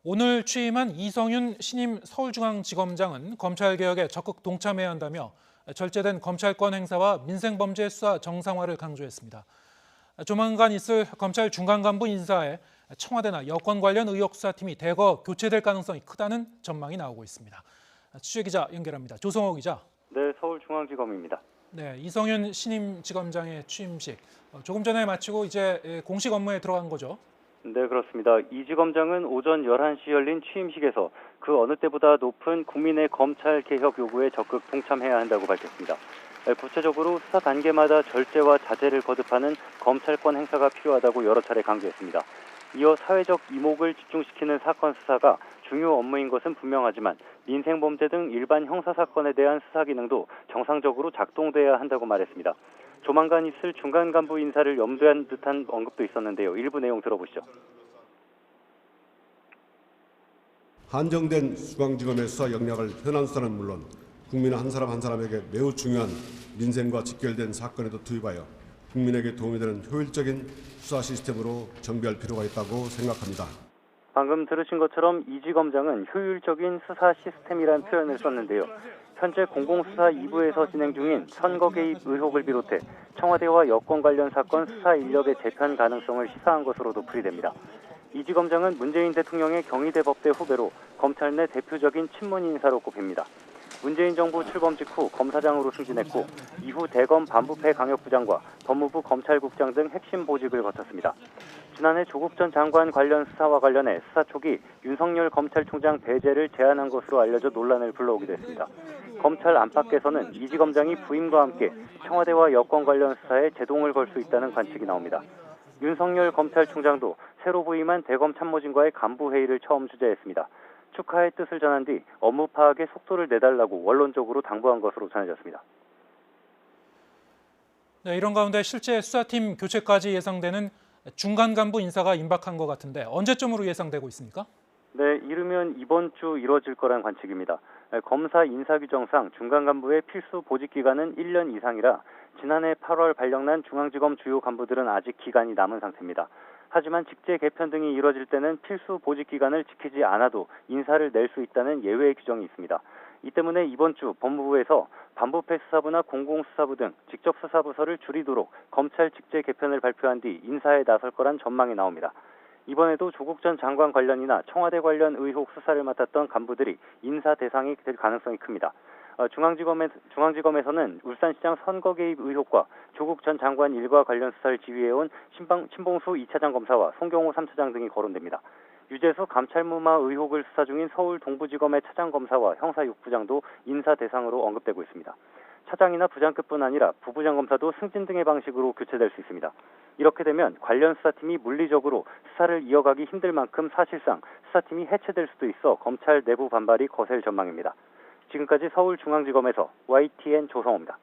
오늘 취임한 이성윤 신임 서울중앙지검장은 검찰개혁에 적극 동참해야 한다며 절제된 검찰권 행사와 민생범죄 수사 정상화를 강조했습니다. 조만간 있을 검찰 중간간부 인사에 청와대나 여권 관련 의혹 수사팀이 대거 교체될 가능성이 크다는 전망이 나오고 있습니다. 취재기자 연결합니다. 조성호 기자. 네, 서울중앙지검입니다. 네, 이성윤 신임 지검장의 취임식 조금 전에 마치고 이제 공식 업무에 들어간 거죠. 네, 그렇습니다. 이 지검장은 오전 11시 열린 취임식에서 그 어느 때보다 높은 국민의 검찰 개혁 요구에 적극 동참해야 한다고 밝혔습니다. 구체적으로 수사 단계마다 절제와 자제를 거듭하는 검찰권 행사가 필요하다고 여러 차례 강조했습니다. 이어 사회적 이목을 집중시키는 사건 수사가 중요 업무인 것은 분명하지만 민생범죄 등 일반 형사사건에 대한 수사 기능도 정상적으로 작동돼야 한다고 말했습니다. 조만간 있을 중간 간부 인사를 염두에 한 듯한 언급도 있었는데요. 일부 내용 들어보시죠. 한정된 중앙지검의 수사 역량을 현안 수사는 물론 국민 한 사람 한 사람에게 매우 중요한 민생과 직결된 사건에도 투입하여 국민에게 도움이 되는 효율적인 수사 시스템으로 정비할 필요가 있다고 생각합니다. 방금 들으신 것처럼 이 지검장은 효율적인 수사 시스템이라는 표현을 썼는데요. 현재 공공수사 2부에서 진행 중인 선거 개입 의혹을 비롯해 청와대와 여권 관련 사건 수사 인력의 재편 가능성을 시사한 것으로도 풀이됩니다. 이 지검장은 문재인 대통령의 경희대 법대 후배로 검찰 내 대표적인 친문 인사로 꼽힙니다. 문재인 정부 출범 직후 검사장으로 승진했고 이후 대검 반부패 강력부장과 법무부 검찰국장 등 핵심 보직을 거쳤습니다. 지난해 조국 전 장관 관련 수사와 관련해 수사 초기 윤석열 검찰총장 배제를 제안한 것으로 알려져 논란을 불러오기도 했습니다. 검찰 안팎에서는 이 지검장이 부임과 함께 청와대와 여권 관련 수사에 제동을 걸 수 있다는 관측이 나옵니다. 윤석열 검찰총장도 새로 부임한 대검 참모진과의 간부회의를 처음 주재했습니다. 축하의 뜻을 전한 뒤 업무 파악에 속도를 내달라고 원론적으로 당부한 것으로 전해졌습니다. 네, 이런 가운데 실제 수사팀 교체까지 예상되는 중간 간부 인사가 임박한 것 같은데 언제쯤으로 예상되고 있습니까? 네, 이르면 이번 주 이뤄질 거란 관측입니다. 검사 인사규정상 중간 간부의 필수 보직 기간은 1년 이상이라 지난해 8월 발령난 중앙지검 주요 간부들은 아직 기간이 남은 상태입니다. 하지만 직제 개편 등이 이뤄질 때는 필수 보직 기간을 지키지 않아도 인사를 낼 수 있다는 예외 규정이 있습니다. 이 때문에 이번 주 법무부에서 반부패 수사부나 공공수사부 등 직접 수사부서를 줄이도록 검찰 직제 개편을 발표한 뒤 인사에 나설 거란 전망이 나옵니다. 이번에도 조국 전 장관 관련이나 청와대 관련 의혹 수사를 맡았던 간부들이 인사 대상이 될 가능성이 큽니다. 중앙지검에서는 울산시장 선거 개입 의혹과 조국 전 장관 일과 관련 수사를 지휘해온 신봉수 2차장 검사와 송경호 3차장 등이 거론됩니다. 유재수 감찰무마 의혹을 수사 중인 서울 동부지검의 차장 검사와 형사 6부장도 인사 대상으로 언급되고 있습니다. 차장이나 부장급뿐 아니라 부부장 검사도 승진 등의 방식으로 교체될 수 있습니다. 이렇게 되면 관련 수사팀이 물리적으로 수사를 이어가기 힘들 만큼 사실상 수사팀이 해체될 수도 있어 검찰 내부 반발이 거셀 전망입니다. 지금까지 서울중앙지검에서 YTN 조성호입니다.